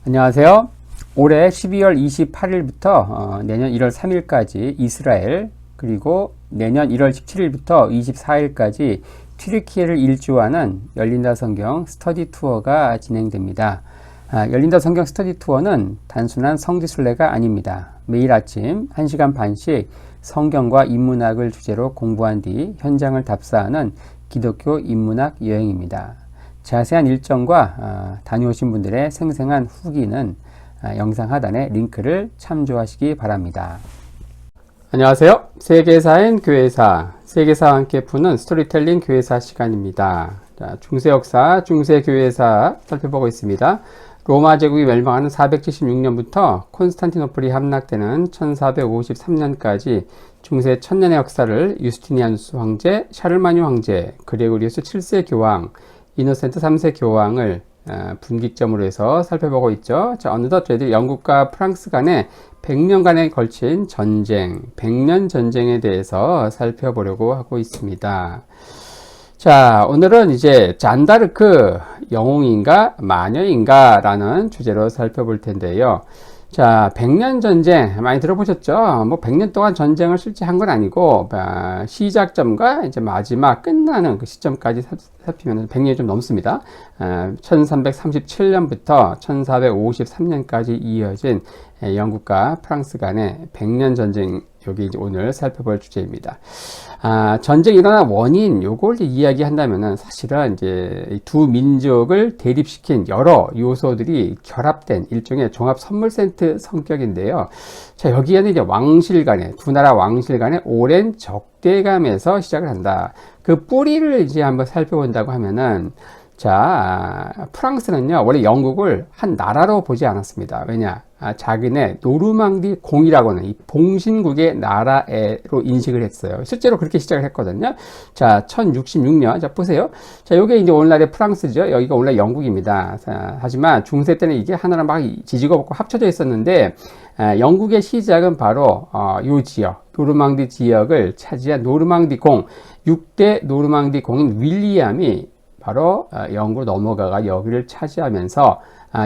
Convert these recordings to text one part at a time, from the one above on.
안녕하세요. 올해 12월 28일부터 내년 1월 3일까지 이스라엘, 그리고 내년 1월 17일부터 24일까지 튀르키예를 일주하는 열린다 성경 스터디 투어가 진행됩니다. 열린다 성경 스터디 투어는 단순한 성지순례가 아닙니다. 매일 아침 1시간 반씩 성경과 인문학을 주제로 공부한 뒤 현장을 답사하는 기독교 인문학 여행입니다. 자세한 일정과 다녀오신 분들의 생생한 후기는 영상 하단의 링크를 참조하시기 바랍니다. 안녕하세요. 세계사인 교회사, 세계사와 함께 푸는 스토리텔링 교회사 시간입니다. 중세 역사, 중세 교회사 살펴보고 있습니다. 로마 제국이 멸망하는 476년부터 콘스탄티노플이 함락되는 1453년까지 중세 천년의 역사를 유스티니아누스 황제, 샤를마뉴 황제, 그레고리우스 7세 교황, 이노센트 3세 교황을 분기점으로 해서 살펴보고 있죠. 자, 어느덧 저희들이 영국과 프랑스 간의 100년간에 걸친 전쟁, 100년 전쟁에 대해서 살펴보려고 하고 있습니다. 자, 오늘은 이제 잔다르크 영웅인가 마녀인가 라는 주제로 살펴볼 텐데요. 자, 100년 전쟁 많이 들어보셨죠? 뭐 100년 동안 전쟁을 실제 한 건 아니고 시작점과 이제 마지막 끝나는 그 시점까지 살피면 100년이 좀 넘습니다. 1337년부터 1453년까지 이어진 영국과 프랑스 간의 100년 전쟁, 여기 이제 오늘 살펴볼 주제입니다. 전쟁이 일어난 원인, 요걸 이제 이야기한다면은 사실은 이제 두 민족을 대립시킨 여러 요소들이 결합된 일종의 종합 선물 세트 성격인데요. 자, 여기에는 이제 왕실 간의, 두 나라 왕실 간의 오랜 적대감에서 시작을 한다. 그 뿌리를 이제 한번 살펴본다고 하면은, 자, 프랑스는요, 원래 영국을 한 나라로 보지 않았습니다. 왜냐? 자기네 노르망디 공이라고는 이 봉신국의 나라로 인식을 했어요. 실제로 그렇게 시작을 했거든요. 자, 1066년. 자, 보세요. 자, 요게 이제 오늘날의 프랑스죠. 여기가 오늘날 영국입니다. 자, 하지만 중세 때는 이게 하나로 막 지지고 볶고 합쳐져 있었는데, 영국의 시작은 바로, 요 지역, 노르망디 지역을 차지한 노르망디 공, 6대 노르망디 공인 윌리엄이 바로 영국으로 넘어가가 여기를 차지하면서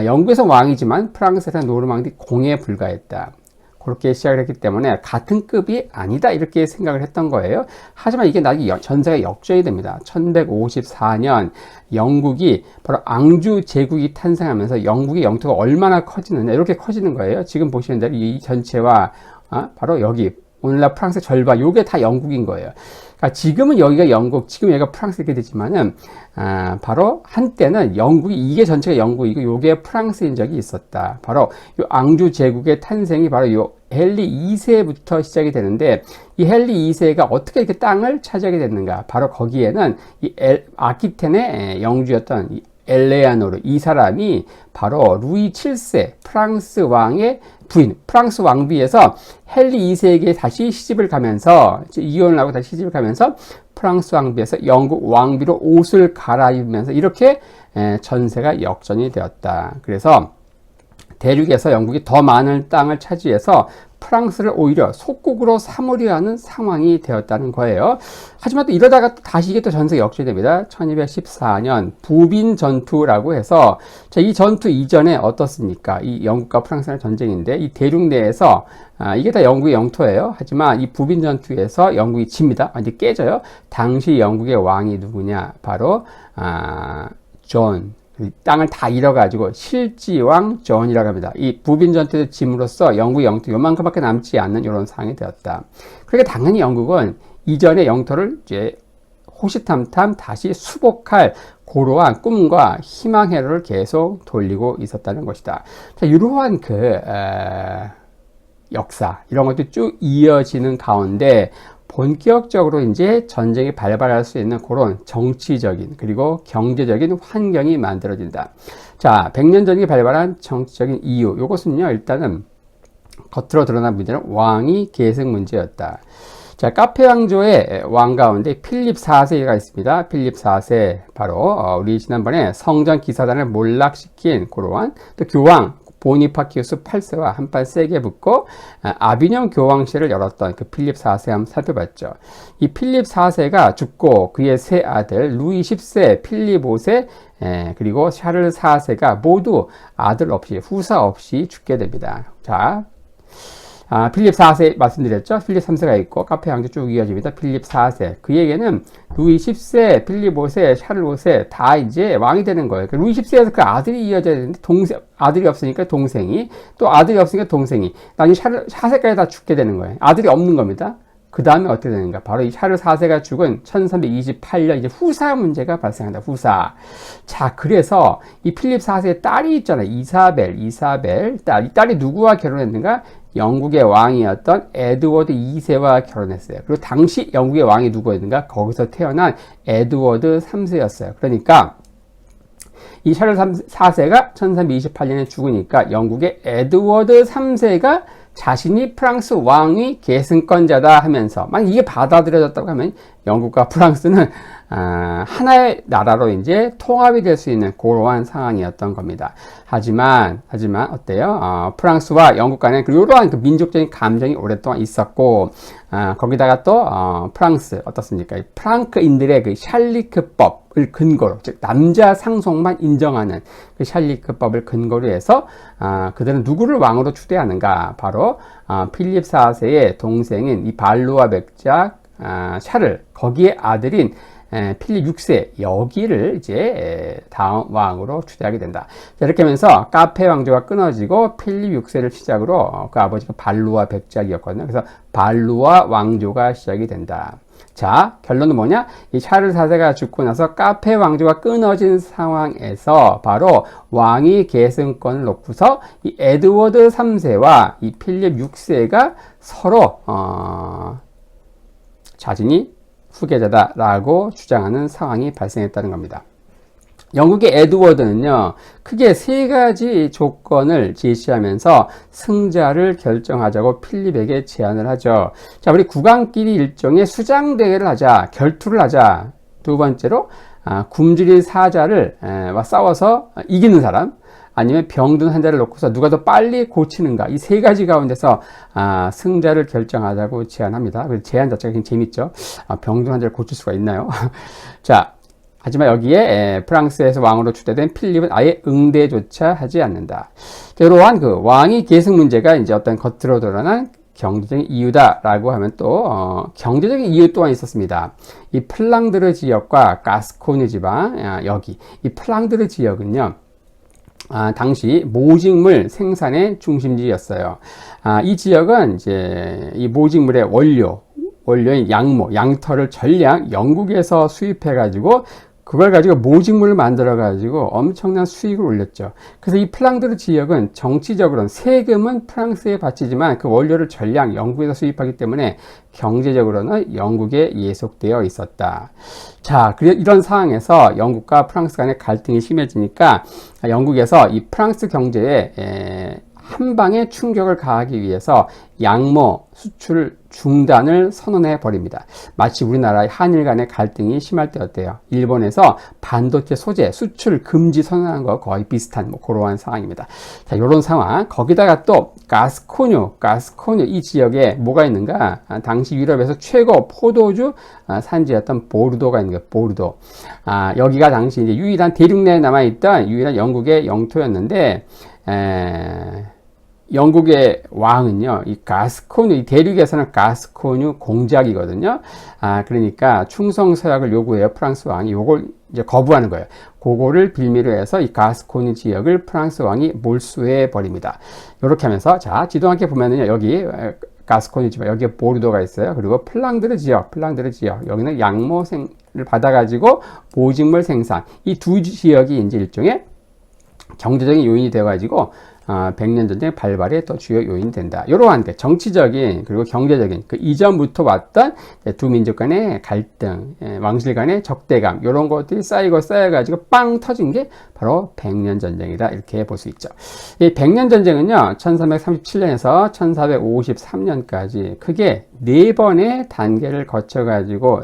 영국에서 왕이지만 프랑스에서는 노르망디 공에 불과했다. 그렇게 시작을 했기 때문에 같은 급이 아니다 이렇게 생각을 했던 거예요. 하지만 이게 나중에 전세가 역전이 됩니다. 1154년 영국이 바로 앙주 제국이 탄생하면서 영국의 영토가 얼마나 커지느냐 이렇게 커지는 거예요. 지금 보시는 대로 이 전체와 바로 여기 오늘날 프랑스 절반, 요게 다 영국인 거예요. 그러니까 지금은 여기가 영국, 지금 여기가 프랑스 이렇게 되지만은, 바로 한때는 영국이, 이게 전체가 영국이고, 요게 프랑스인 적이 있었다. 바로 요 앙주 제국의 탄생이 바로 요 헨리 2세부터 시작이 되는데, 이 헨리 2세가 어떻게 이렇게 땅을 차지하게 됐는가? 바로 거기에는 이 아키텐의 영주였던 이 엘레아노르, 이 사람이 바로 루이 7세 프랑스 왕의 부인, 프랑스 왕비에서 헨리 2세에게 다시 시집을 가면서, 이혼을 하고 다시 시집을 가면서 프랑스 왕비에서 영국 왕비로 옷을 갈아입으면서 이렇게 전세가 역전이 되었다. 그래서 대륙에서 영국이 더 많은 땅을 차지해서 프랑스를 오히려 속국으로 삼으려 하는 상황이 되었다는 거예요. 하지만 또 이러다가 다시 이게 또 전세 역전이 됩니다. 1214년 부빈 전투라고 해서, 자, 이 전투 이전에 어떻습니까? 이 영국과 프랑스의 전쟁인데 이 대륙 내에서 이게 다 영국의 영토예요. 하지만 이 부빈 전투에서 영국이 집니다. 완전히 깨져요. 당시 영국의 왕이 누구냐? 바로 존. 땅을 다 잃어가지고 실지왕 존이라고 합니다. 이 부빈 전투에서 짐으로써 영국의 영토 요만큼밖에 남지 않는 이런 상황이 되었다. 그러니까 당연히 영국은 이전의 영토를 이제 호시탐탐 다시 수복할 고로한 꿈과 희망회로를 계속 돌리고 있었다는 것이다. 자, 이러한 역사 이런 것도 쭉 이어지는 가운데 본격적으로 이제 전쟁이 발발할 수 있는 그런 정치적인 그리고 경제적인 환경이 만들어진다. 자, 100년 전이 발발한 정치적인 이유, 이것은요, 일단은 겉으로 드러난 문제는 왕위 계승 문제였다. 자, 카페 왕조의 왕 가운데 필립 4세가 있습니다. 필립 4세, 바로 우리 지난번에 성전 기사단을 몰락시킨 그러한 또 교황, 보니파키우스 8세와 한판 세게 붙고 아비뇽 교황실을 열었던 그 필립 4세 한번 살펴봤죠. 이 필립 4세가 죽고 그의 세 아들 루이 10세, 필립 5세, 그리고 샤를 4세가 모두 아들 없이 후사 없이 죽게 됩니다. 자, 필립 4세 말씀드렸죠. 필립 3세가 있고 카페 왕조 쭉 이어집니다. 필립 4세. 그에게는 루이 10세, 필립 5세, 샤를 5세 다 이제 왕이 되는 거예요. 그러니까 루이 10세에서 그 아들이 이어져야 되는데 아들이 없으니까 동생이, 또 아들이 없으니까 동생이, 나중에 샤를 4세까지 다 죽게 되는 거예요. 아들이 없는 겁니다. 그 다음에 어떻게 되는가? 바로 이 샤를 4세가 죽은 1328년 이제 후사 문제가 발생한다. 후사. 자, 그래서 이 필립 4세의 딸이 있잖아요. 이사벨 딸. 이 딸이 누구와 결혼했는가? 영국의 왕이었던 에드워드 2세와 결혼했어요. 그리고 당시 영국의 왕이 누구였는가? 거기서 태어난 에드워드 3세였어요. 그러니까 이 샤를 4세가 1328년에 죽으니까 영국의 에드워드 3세가 자신이 프랑스 왕위 계승권자다 하면서, 만약 이게 받아들여졌다고 하면 영국과 프랑스는 하나의 나라로 이제 통합이 될 수 있는 그러한 상황이었던 겁니다. 하지만 어때요? 프랑스와 영국 간에 이러한 그 민족적인 감정이 오랫동안 있었고, 거기다가 또 프랑스 어떻습니까? 프랑크인들의 그 샬리크법을 근거로, 즉 남자 상속만 인정하는 그 샬리크법을 근거로 해서 그들은 누구를 왕으로 추대하는가? 바로 필립 4세의 동생인 이 발루아 백작 샤를, 거기에 아들인 필립 6세, 여기를 이제 다음 왕으로 추대하게 된다. 자, 이렇게 하면서 카페 왕조가 끊어지고 필립 6세를 시작으로 그 아버지가 발루아 백작이었거든요. 그래서 발루아 왕조가 시작이 된다. 자, 결론은 뭐냐? 이 샤를 4세가 죽고 나서 카페 왕조가 끊어진 상황에서 바로 왕위 계승권을 놓고서 이 에드워드 3세와 이 필립 6세가 서로 자신이 후계자다라고 주장하는 상황이 발생했다는 겁니다. 영국의 에드워드는요, 크게 세 가지 조건을 제시하면서 승자를 결정하자고 필립에게 제안을 하죠. 자, 우리 국왕끼리 일종의 수장대회를 하자, 결투를 하자. 두 번째로, 굶주린 사자를 싸워서 이기는 사람, 아니면 병든 환자를 놓고서 누가 더 빨리 고치는가, 이 세 가지 가운데서 승자를 결정하자고 제안합니다. 제안 자체가 굉장히 재밌죠. 병든 환자를 고칠 수가 있나요? 자, 하지만 여기에 프랑스에서 왕으로 추대된 필립은 아예 응대조차 하지 않는다. 이러한 그 왕위 계승 문제가 이제 어떤 겉으로 드러난 경제적인 이유다라고 하면 또 경제적인 이유 또한 있었습니다. 이 플랑드르 지역과 가스코니 지방, 여기 이 플랑드르 지역은요, 당시 모직물 생산의 중심지였어요. 이 지역은 이제 이 모직물의 원료인 양털을 전량 영국에서 수입해가지고 그걸 가지고 모직물을 만들어가지고 엄청난 수익을 올렸죠. 그래서 이 플랑드르 지역은 정치적으로는 세금은 프랑스에 바치지만 그 원료를 전량 영국에서 수입하기 때문에 경제적으로는 영국에 예속되어 있었다. 자, 이런 상황에서 영국과 프랑스 간의 갈등이 심해지니까 영국에서 이 프랑스 경제에 한 방에 충격을 가하기 위해서 양모 수출 중단을 선언해 버립니다. 마치 우리나라의 한일 간의 갈등이 심할 때였대요. 일본에서 반도체 소재 수출 금지 선언한 거 거의 비슷한 그러한 상황입니다. 자, 이런 상황. 거기다가 또 가스코뉴 이 지역에 뭐가 있는가? 당시 유럽에서 최고 포도주 산지였던 보르도가 있는 거예요. 보르도. 여기가 당시 이제 유일한 대륙 내에 남아있던 유일한 영국의 영토였는데, 영국의 왕은요, 이 가스코뉴, 이 대륙에서는 가스코뉴 공작이거든요. 그러니까 충성서약을 요구해요. 프랑스 왕이 요걸 이제 거부하는 거예요. 그거를 빌미로 해서 이 가스코뉴 지역을 프랑스 왕이 몰수해 버립니다. 이렇게 하면서, 자, 지도 함께 보면은요, 여기 가스코뉴 지역, 여기에 보르도가 있어요. 그리고 플랑드르 지역, 여기는 양모생을 받아가지고 모직물 생산, 이 두 지역이 이제 일종의 경제적인 요인이 되어가지고 백년 전쟁 발발의 또 주요 요인이 된다. 이러한 정치적인 그리고 경제적인 그 이전부터 왔던 두 민족 간의 갈등, 왕실 간의 적대감, 이런 것들이 쌓여가지고 빵 터진 게 바로 백년 전쟁이다. 이렇게 볼 수 있죠. 이 백년 전쟁은요, 1337년에서 1453년까지 크게 4번의 단계를 거쳐가지고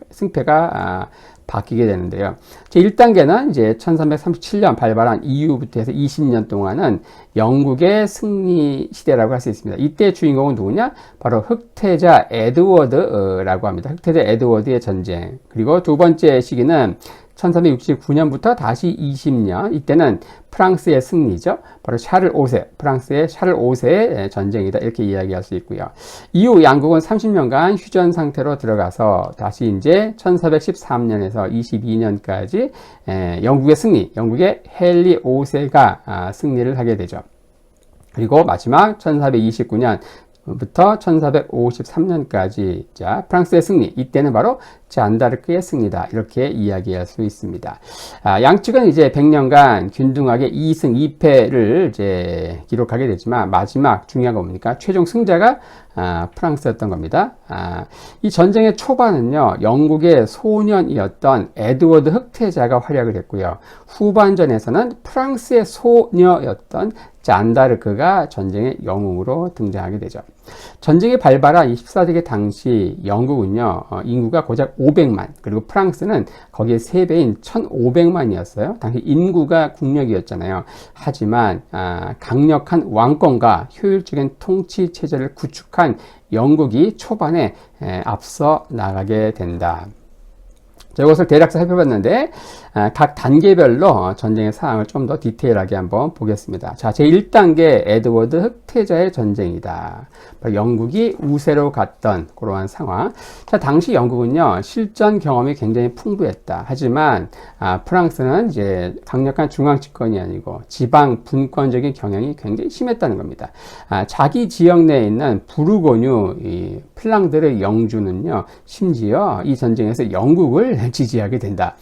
승패가 바뀌게 되는데요. 제 1단계는 이제 1337년 발발한 이후부터 해서 20년 동안은 영국의 승리 시대라고 할 수 있습니다. 이때 주인공은 누구냐? 바로 흑태자 에드워드라고 합니다. 흑태자 에드워드의 전쟁. 그리고 두 번째 시기는 1369년부터 다시 20년, 이때는 프랑스의 승리죠. 바로 샤를 5세, 프랑스의 샤를 5세의 전쟁이다. 이렇게 이야기할 수 있고요. 이후 양국은 30년간 휴전 상태로 들어가서 다시 이제 1413년에서 22년까지 영국의 승리, 영국의 헨리 5세가 승리를 하게 되죠. 그리고 마지막 1429년 부터 1453년까지 자 프랑스의 승리, 이때는 바로 잔다르크의 승리다, 이렇게 이야기할 수 있습니다. 양측은 이제 100년간 균등하게 2승 2패를 이제 기록하게 되지만 마지막 중요한 거 뭡니까? 최종 승자가 프랑스였던 겁니다. 이 전쟁의 초반은요, 영국의 소년이었던 에드워드 흑태자가 활약을 했고요. 후반전에서는 프랑스의 소녀였던 잔다르크가 전쟁의 영웅으로 등장하게 되죠. 전쟁이 발발한 24세기 당시 영국은요, 인구가 고작 500만, 그리고 프랑스는 거기에 3배인 1500만이었어요. 당시 인구가 국력이었잖아요. 하지만 강력한 왕권과 효율적인 통치 체제를 구축한 영국이 초반에 앞서 나가게 된다. 자, 이것을 대략 살펴봤는데 각 단계별로 전쟁의 사항을 좀 더 디테일하게 한번 보겠습니다. 자, 제1단계 에드워드 흑태자의 전쟁이다. 영국이 우세로 갔던 그러한 상황. 자, 당시 영국은요, 실전 경험이 굉장히 풍부했다. 하지만 프랑스는 이제 강력한 중앙 집권이 아니고 지방 분권적인 경향이 굉장히 심했다는 겁니다. 자기 지역 내에 있는 부르고뉴 이 플랑드르 영주는요, 심지어 이 전쟁에서 영국을 지지하게 된다.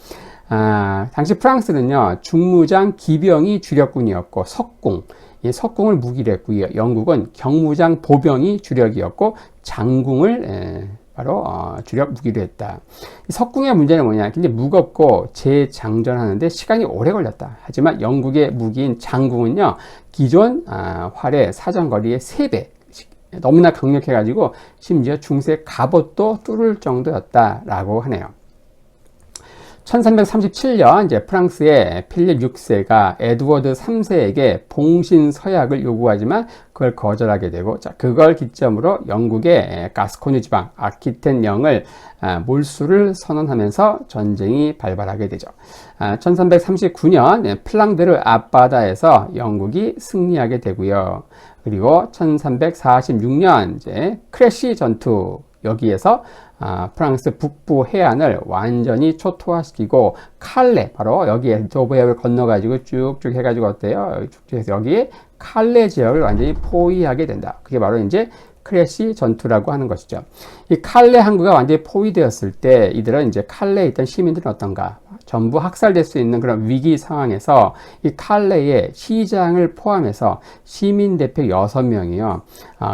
당시 프랑스는요, 중무장 기병이 주력군이었고 석궁, 이 석궁을 무기로 했고요. 영국은 경무장 보병이 주력이었고 장궁을 바로 주력 무기로 했다. 이 석궁의 문제는 뭐냐? 굉장히 무겁고 재장전하는데 시간이 오래 걸렸다. 하지만 영국의 무기인 장궁은요, 기존 활의 사정거리의 3배, 너무나 강력해가지고 심지어 중세 갑옷도 뚫을 정도였다라고 하네요. 1337년 이제 프랑스의 필립 6세가 에드워드 3세에게 봉신 서약을 요구하지만 그걸 거절하게 되고, 자, 그걸 기점으로 영국의 가스코니 지방 아키텐 영을 몰수를 선언하면서 전쟁이 발발하게 되죠. 1339년 플랑드르 앞바다에서 영국이 승리하게 되고요. 그리고 1346년 이제 크레시 전투, 여기에서 프랑스 북부 해안을 완전히 초토화시키고 칼레, 바로 여기에 도브해역을 건너가지고 쭉쭉 해가지고 어때요? 쭉 해서 여기에 칼레 지역을 완전히 포위하게 된다. 그게 바로 이제 크레시 전투라고 하는 것이죠. 이 칼레 항구가 완전히 포위되었을 때 이들은 이제 칼레에 있던 시민들은 어떤가? 전부 학살될 수 있는 그런 위기 상황에서 이 칼레의 시장을 포함해서 시민 대표 6명이요.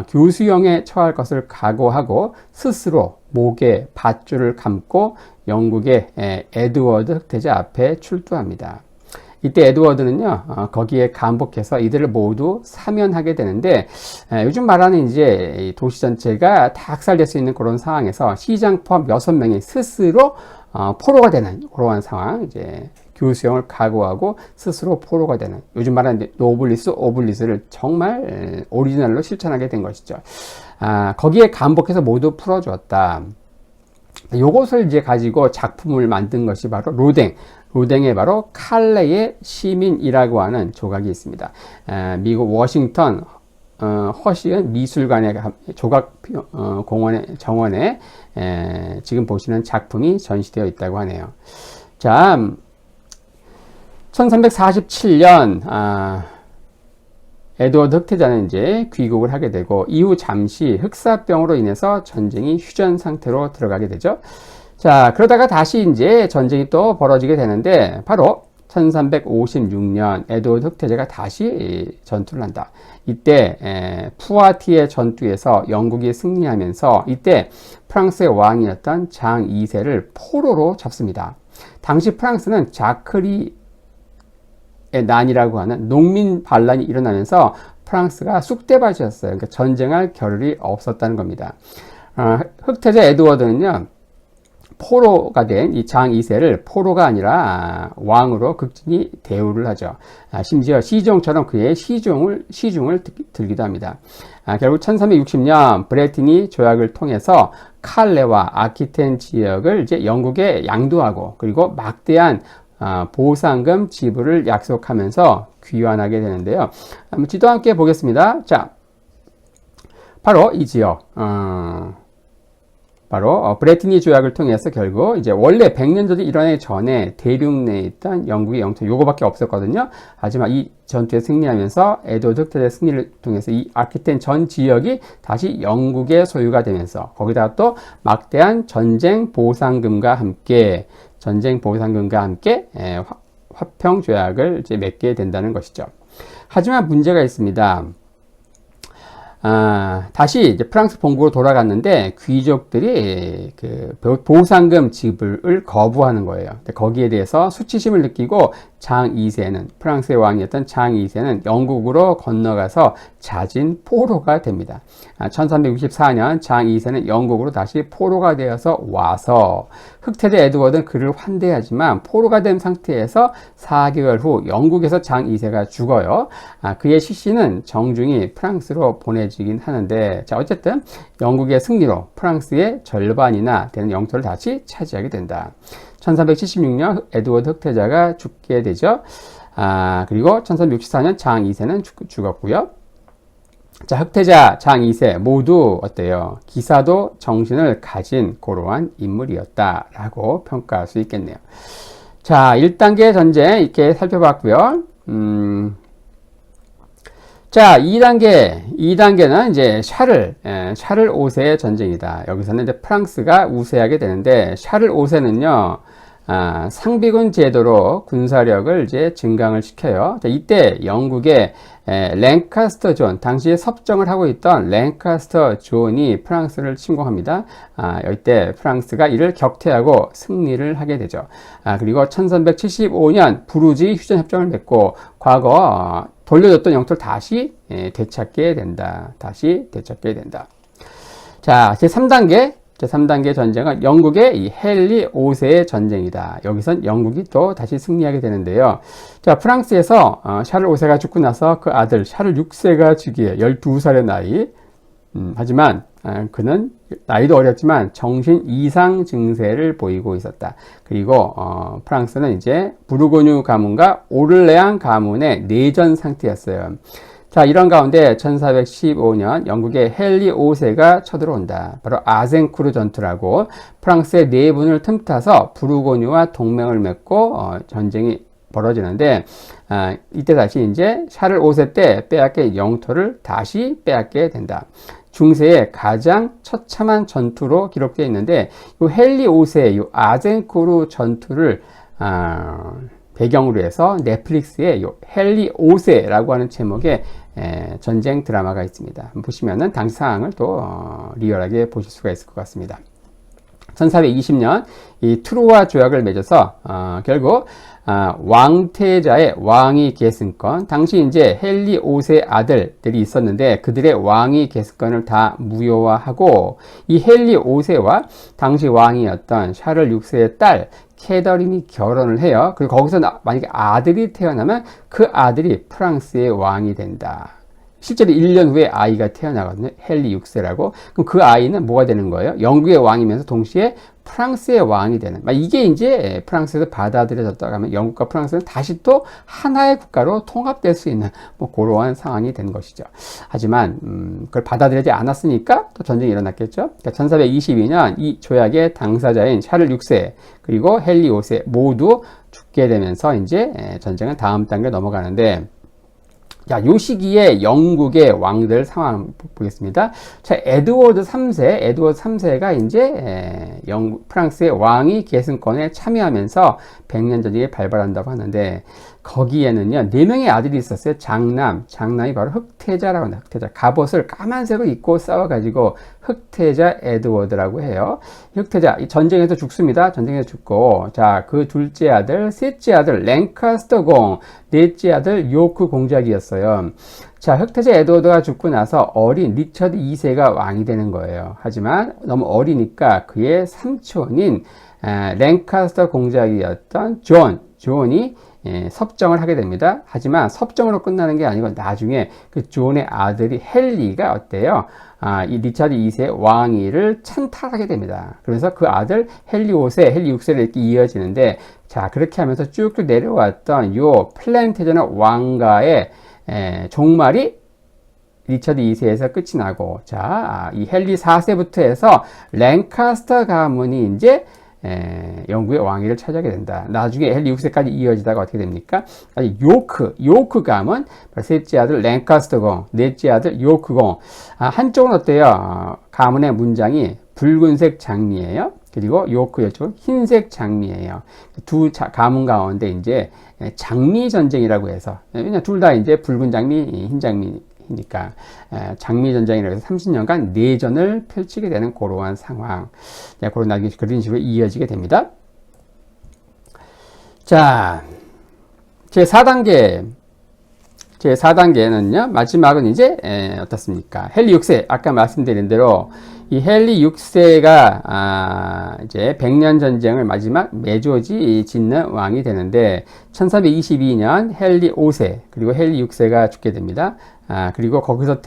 교수형에 처할 것을 각오하고 스스로 목에 밧줄을 감고 영국의 에드워드 흑태자 앞에 출두합니다. 이때 에드워드는요, 거기에 감복해서 이들을 모두 사면하게 되는데, 요즘 말하는 이제 도시 전체가 다 학살될 수 있는 그런 상황에서 시장 포함 6명이 스스로 포로가 되는 그러한 상황, 이제 교수형을 각오하고 스스로 포로가 되는, 요즘 말하는 노블리스 오블리스를 정말 오리지널로 실천하게 된 것이죠. 거기에 감복해서 모두 풀어주었다. 요것을 이제 가지고 작품을 만든 것이 바로 로댕에 바로 칼레의 시민이라고 하는 조각이 있습니다. 미국 워싱턴 허시은 미술관의 조각 정원에 지금 보시는 작품이 전시되어 있다고 하네요. 자, 1347년 에드워드 흑태자는 이제 귀국을 하게 되고, 이후 잠시 흑사병으로 인해서 전쟁이 휴전 상태로 들어가게 되죠. 자, 그러다가 다시 이제 전쟁이 또 벌어지게 되는데, 바로 1356년 에드워드 흑태자가 다시 전투를 한다. 이때 푸아티에 전투에서 영국이 승리하면서 이때 프랑스의 왕이었던 장 2세를 포로로 잡습니다. 당시 프랑스는 자크리 난이라고 하는 농민 반란이 일어나면서 프랑스가 쑥대밭이었어요. 그러니까 전쟁할 겨를이 없었다는 겁니다. 흑태자 에드워드는요, 포로가 된 이 장 2세를 포로가 아니라 왕으로 극진히 대우를 하죠. 심지어 시종처럼 그의 시중을 들기도 합니다. 결국 1360년 브레티니 조약을 통해서 칼레와 아키텐 지역을 이제 영국에 양도하고 그리고 막대한 보상금 지불을 약속하면서 귀환하게 되는데요. 한번 지도 함께 보겠습니다. 자, 바로 이 지역, 바로 브레티니 조약을 통해서 결국 이제 원래 100년 전이 일어나기 전에 대륙 내에 있던 영국의 영토 요거밖에 없었거든요. 하지만 이 전투에 승리하면서 에드워드 흑태자의 승리를 통해서 이 아키텐 전 지역이 다시 영국의 소유가 되면서 거기다가 또 막대한 전쟁 보상금과 함께 화평 조약을 이제 맺게 된다는 것이죠. 하지만 문제가 있습니다. 다시 이제 프랑스 본국으로 돌아갔는데 귀족들이 그 보상금 지불을 거부하는 거예요. 거기에 대해서 수치심을 느끼고 장 2세는 프랑스의 왕이었던 장 2세는 영국으로 건너가서 자진 포로가 됩니다. 1364년 장 2세는 영국으로 다시 포로가 되어서 와서 흑태자 에드워드는 그를 환대하지만 포로가 된 상태에서 4개월 후 영국에서 장 2세가 죽어요. 그의 시신은 정중히 프랑스로 보내지긴 하는데, 자, 어쨌든 영국의 승리로 프랑스의 절반이나 되는 영토를 다시 차지하게 된다. 1376년 에드워드 흑태자가 죽게 되죠. 그리고 1364년 장 2세는 죽었고요. 자, 흑태자, 장 2세 모두 어때요? 기사도 정신을 가진 고로한 인물이었다라고 평가할 수 있겠네요. 자, 1단계 전쟁 이렇게 살펴봤고요. 자, 2단계는 이제 샤를 5세의 전쟁이다. 여기서는 이제 프랑스가 우세하게 되는데, 샤를 5세는요, 상비군 제도로 군사력을 이제 증강을 시켜요. 자, 이때 영국의 랭카스터 존, 당시에 섭정을 하고 있던 랭카스터 존이 프랑스를 침공합니다. 이때 프랑스가 이를 격퇴하고 승리를 하게 되죠. 그리고 1375년 부르지 휴전 협정을 맺고 과거 돌려줬던 영토를 다시 되찾게 된다. 자, 제3단계 전쟁은 영국의 이 헨리 5세의 전쟁이다. 여기선 영국이 또 다시 승리하게 되는데요. 자, 프랑스에서 샤를 5세가 죽고 나서 그 아들 샤를 6세가 즉위해 12살의 나이. 하지만 그는 나이도 어렸지만 정신 이상 증세를 보이고 있었다. 그리고 프랑스는 이제 부르고뉴 가문과 오를레앙 가문의 내전 상태였어요. 자, 이런 가운데 1415년 영국의 헨리 5세가 쳐들어온다. 바로 아젠쿠르 전투라고 프랑스의 내분을 틈타서 부르고뉴와 동맹을 맺고 전쟁이 벌어지는데, 이때 다시 이제 샤를 5세 때 빼앗긴 영토를 다시 빼앗게 된다. 중세의 가장 처참한 전투로 기록되어 있는데, 이 헨리 5세, 이 아젠쿠르 전투를 배경으로 해서 넷플릭스에 이 헨리 5세라고 하는 제목의 전쟁 드라마가 있습니다. 보시면은 당시 상황을 또 리얼하게 보실 수가 있을 것 같습니다. 1420년 이 트루아 조약을 맺어서 결국 왕태자의 왕위 계승권, 당시 이제 헨리 5세 아들들이 있었는데 그들의 왕위 계승권을 다 무효화하고 이 헨리 5세와 당시 왕이었던 샤를 6세의 딸 캐더린이 결혼을 해요. 그리고 거기서 만약에 아들이 태어나면 그 아들이 프랑스의 왕이 된다. 실제로 1년 후에 아이가 태어나거든요. 헨리 6세라고. 그럼 그 아이는 뭐가 되는 거예요? 영국의 왕이면서 동시에 프랑스의 왕이 되는. 이게 이제 프랑스에서 받아들여졌다고 하면 영국과 프랑스는 다시 또 하나의 국가로 통합될 수 있는 그러한 상황이 된 것이죠. 하지만 그걸 받아들이지 않았으니까 또 전쟁이 일어났겠죠. 그러니까 1422년 이 조약의 당사자인 샤를 6세 그리고 헨리 5세 모두 죽게 되면서 이제 전쟁은 다음 단계로 넘어가는데, 자, 요 시기에 영국의 왕들 상황 보겠습니다. 자, 에드워드 3세가 이제 프랑스의 왕위 계승권에 참여하면서 100년 전쟁이 발발한다고 하는데, 거기에는요, 4명의 아들이 있었어요. 장남이 바로 흑태자라고 합니다. 흑태자. 갑옷을 까만색을 입고 싸워가지고 흑태자 에드워드라고 해요. 흑태자, 이 전쟁에서 죽습니다. 전쟁에서 죽고, 자, 그 둘째 아들, 셋째 아들, 랭카스터 공, 넷째 아들, 요크 공작이었어요. 자, 흑태자 에드워드가 죽고 나서 어린 리처드 2세가 왕이 되는 거예요. 하지만 너무 어리니까 그의 삼촌인 랭카스터 공작이었던 존이 섭정을 하게 됩니다. 하지만 섭정으로 끝나는 게 아니고 나중에 그 존의 아들이 헨리가 어때요? 이 리차드 2세 왕위를 찬탈하게 됩니다. 그래서 그 아들 헨리 5세, 헨리 6세로 이렇게 이어지는데, 자, 그렇게 하면서 쭉쭉 내려왔던 요 플랜테전의 왕가의 종말이 리처드 2세에서 끝이 나고, 자, 이 헨리 4세부터 해서 랭카스터 가문이 이제 영국의 왕위를 차지하게 된다. 나중에 헨리 6세까지 이어지다가 어떻게 됩니까? 요크 가문, 셋째 아들 랭카스터 공, 넷째 아들 요크 공. 한쪽은 어때요? 가문의 문장이 붉은색 장미예요. 그리고 요크 이쪽은 흰색 장미예요. 두 가문 가운데 이제 장미 전쟁이라고 해서, 왜냐 둘 다 이제 붉은 장미, 흰 장미니까 장미 전쟁이라고 해서 30년간 내전을 펼치게 되는 그러한 상황. 그런 나중에 그런 식으로 이어지게 됩니다. 자, 제 4단계는요, 마지막은 이제, 어떻습니까? 헨리 6세, 아까 말씀드린 대로, 이 헨리 6세가, 이제, 백년 전쟁을 마지막 매조지 짓는 왕이 되는데, 1422년 헨리 5세, 그리고 헨리 6세가 죽게 됩니다. 그리고 거기서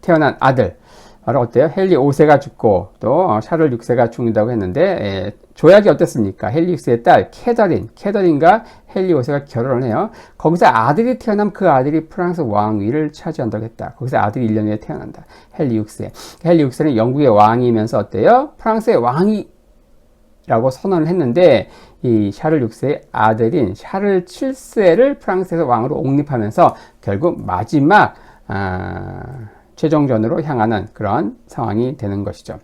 태어난 아들, 바로 어때요? 헨리 5세가 죽고, 또, 샤를 6세가 죽는다고 했는데, 조약이 어땠습니까? 헨리 6세의 딸, 캐더린과 헨리 5세가 결혼을 해요. 거기서 아들이 태어나면 그 아들이 프랑스 왕위를 차지한다고 했다. 거기서 아들이 1년 후에 태어난다. 헨리 6세. 헨리 6세는 영국의 왕이면서 어때요? 프랑스의 왕이라고 선언을 했는데, 이 샤를 6세의 아들인 샤를 7세를 프랑스에서 왕으로 옹립하면서 결국 마지막, 최종전으로 향하는 그런 상황이 되는 것이죠.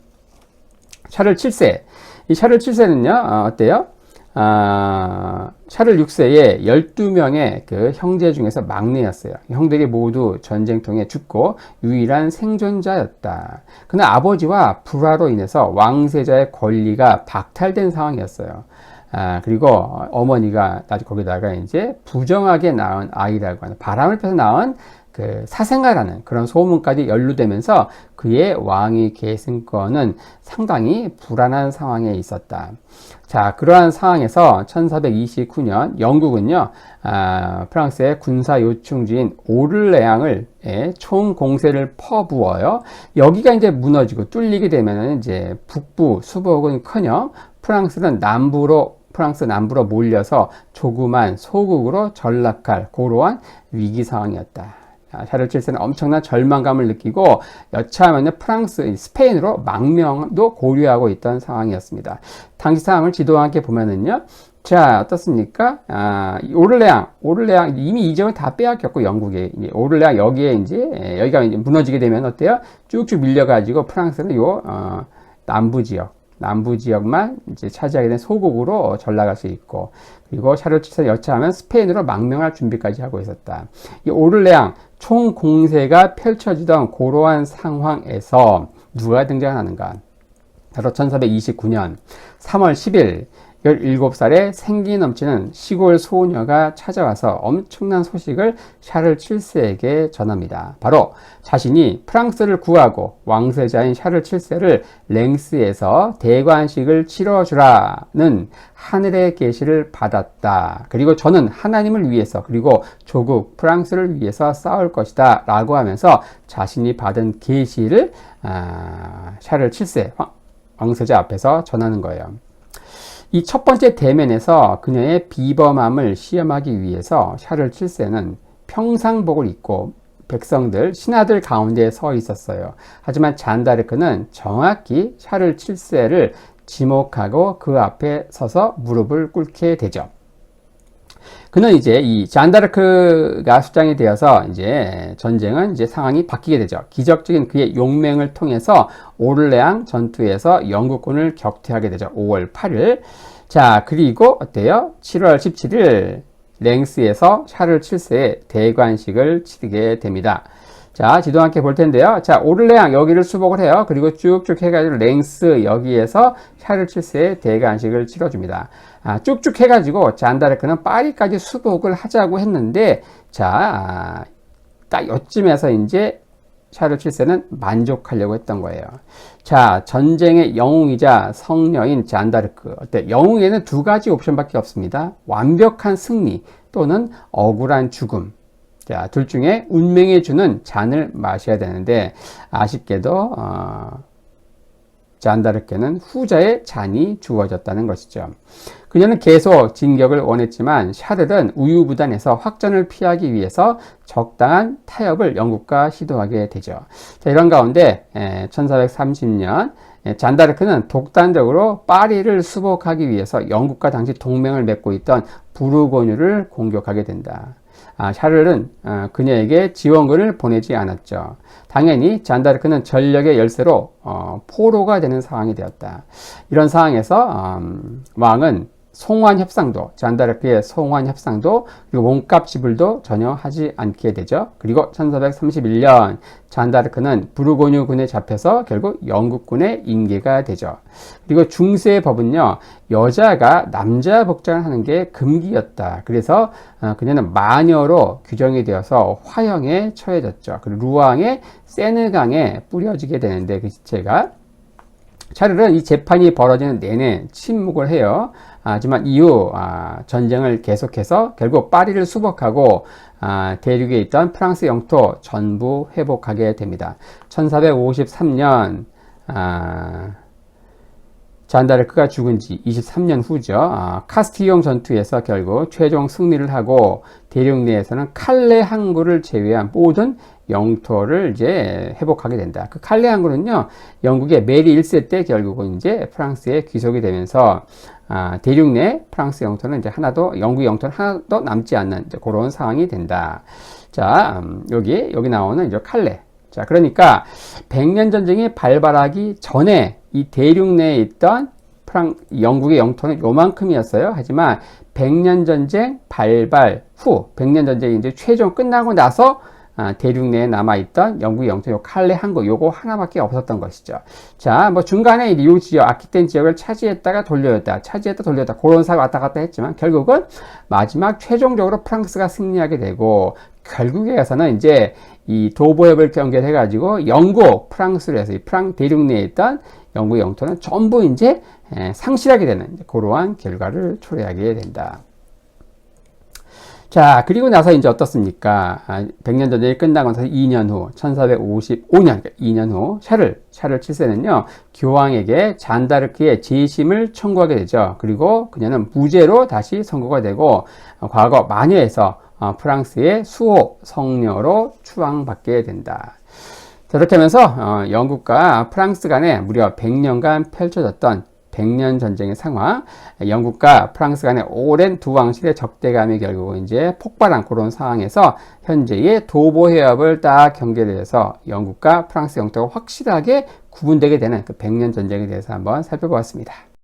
샤를 7세. 이 샤를 7세는요, 어때요? 샤를 6세의 12명의 그 형제 중에서 막내였어요. 형들이 모두 전쟁통에 죽고 유일한 생존자였다. 그러나 아버지와 불화로 인해서 왕세자의 권리가 박탈된 상황이었어요. 그리고 어머니가 거기다가 이제 부정하게 낳은 아이라고 하는, 바람을 펴서 낳은 그 사생아라는 그런 소문까지 연루되면서 그의 왕위 계승권은 상당히 불안한 상황에 있었다. 자, 그러한 상황에서 1429년 영국은요, 프랑스의 군사 요충지인 오를레앙을 총 공세를 퍼부어요. 여기가 이제 무너지고 뚫리게 되면은 이제 북부 수복은커녕 프랑스 남부로 몰려서 조그만 소국으로 전락할 그러한 위기 상황이었다. 샤를 7세는 엄청난 절망감을 느끼고 여차하면 스페인으로 망명도 고려하고 있던 상황이었습니다. 당시 상황을 지도와 함께 보면은요, 자, 어떻습니까? 오를레앙 이미 이 지역은 다 빼앗겼고, 영국에 오를레앙 여기에 이제 여기가 이제 무너지게 되면 어때요? 쭉쭉 밀려가지고 프랑스는 남부 지역만 이제 차지하게 된 소국으로 전락할 수 있고, 그리고 샤를 7세를 여차하면 스페인으로 망명할 준비까지 하고 있었다. 이 오를레앙 총 공세가 펼쳐지던 그러한 상황에서 누가 등장하는가? 바로 1429년 3월 10일 17살의 생기 넘치는 시골 소녀가 찾아와서 엄청난 소식을 샤를 7세에게 전합니다. 바로 자신이 프랑스를 구하고 왕세자인 샤를 7세를 랭스에서 대관식을 치러주라는 하늘의 계시를 받았다. 그리고 저는 하나님을 위해서, 그리고 조국 프랑스를 위해서 싸울 것이다 라고 하면서 자신이 받은 계시를 샤를 7세 왕세자 앞에서 전하는 거예요. 이 첫 번째 대면에서 그녀의 비범함을 시험하기 위해서 샤를 7세는 평상복을 입고 백성들, 신하들 가운데 서 있었어요. 하지만 잔다르크는 정확히 샤를 7세를 지목하고 그 앞에 서서 무릎을 꿇게 되죠. 그는 이제 이 잔다르크가 수장이 되어서 이제 전쟁은 이제 상황이 바뀌게 되죠. 기적적인 그의 용맹을 통해서 오를레앙 전투에서 영국군을 격퇴하게 되죠. 5월 8일. 자, 그리고 어때요? 7월 17일 랭스에서 샤를 7세에 대관식을 치르게 됩니다. 자, 지도 함께 볼 텐데요. 자, 오를레앙 여기를 수복을 해요. 그리고 쭉쭉 해가지고 랭스 여기에서 샤를 7세에 대관식을 치러줍니다. 쭉쭉 해가지고 잔다르크는 파리까지 수복을 하자고 했는데, 자, 딱 요쯤에서 이제 샤를 7세는 만족하려고 했던 거예요. 자, 전쟁의 영웅이자 성녀인 잔다르크. 어때? 영웅에는 두 가지 옵션밖에 없습니다. 완벽한 승리 또는 억울한 죽음. 자, 둘 중에 운명이 주는 잔을 마셔야 되는데, 아쉽게도 잔다르크는 후자의 잔이 주어졌다는 것이죠. 그녀는 계속 진격을 원했지만 샤를은 우유부단해서 확전을 피하기 위해서 적당한 타협을 영국과 시도하게 되죠. 자, 이런 가운데 1430년 잔다르크는 독단적으로 파리를 수복하기 위해서 영국과 당시 동맹을 맺고 있던 부르고뉴를 공격하게 된다. 샤를은 그녀에게 지원군을 보내지 않았죠. 당연히 잔다르크는 전력의 열세로 포로가 되는 상황이 되었다. 이런 상황에서 왕은 송환 협상도, 잔다르크의 송환 협상도 그리고 몸값 지불도 전혀 하지 않게 되죠. 그리고 1431년 잔다르크는 부르고뉴 군에 잡혀서 결국 영국군의 임계가 되죠. 그리고 중세의 법은요, 여자가 남자 복장을 하는 게 금기였다. 그래서 그녀는 마녀로 규정이 되어서 화형에 처해졌죠. 그리고 루앙의 세느강에 뿌려지게 되는데 그 시체가, 샤를은 이 재판이 벌어지는 내내 침묵을 해요. 하지만 이후 전쟁을 계속해서 결국 파리를 수복하고 대륙에 있던 프랑스 영토 전부 회복하게 됩니다. 1453년 잔다르크가 죽은 지 23년 후죠. 카스티용 전투에서 결국 최종 승리를 하고 대륙 내에서는 칼레 항구를 제외한 모든 영토를 이제 회복하게 된다. 그 칼레 항구는요, 영국의 메리 1세 때 결국은 이제 프랑스에 귀속이 되면서 대륙 내 프랑스 영토는 이제 영국 영토는 하나도 남지 않는 이제 그런 상황이 된다. 자, 여기 나오는 이제 칼레. 자, 그러니까 100년 전쟁이 발발하기 전에 이 대륙 내에 있던 영국의 영토는 요만큼이었어요. 하지만 100년 전쟁 발발 후, 100년 전쟁이 이제 최종 끝나고 나서 대륙 내에 남아있던 영국의 영토, 요 칼레 항구, 요거 하나밖에 없었던 것이죠. 자, 뭐 중간에 이 지역, 아키텐 지역을 차지했다가 돌려줬다, 그런 사가 왔다 갔다 했지만 결국은 마지막 최종적으로 프랑스가 승리하게 되고, 결국에 가서는 이제 이 도보협을 연결해가지고 영국, 프랑스로 해서 이 대륙 내에 있던 영국 영토는 전부 이제 상실하게 되는 그러한 결과를 초래하게 된다. 자, 그리고 나서 이제 어떻습니까? 100년 전쟁이 끝나고 나서 2년 후, 1455년, 2년 후, 샤를 7세는요, 교황에게 잔다르크의 재심을 청구하게 되죠. 그리고 그녀는 무죄로 다시 선고가 되고, 과거 마녀에서 프랑스의 수호 성녀로 추앙받게 된다. 자, 이렇게 하면서 영국과 프랑스 간에 무려 100년간 펼쳐졌던 100년 전쟁의 상황, 영국과 프랑스 간의 오랜 두 왕실의 적대감이 결국 이제 폭발한 그런 상황에서 현재의 도보해협을 딱 경계해서 영국과 프랑스 영토가 확실하게 구분되게 되는 그 100년 전쟁에 대해서 한번 살펴보았습니다.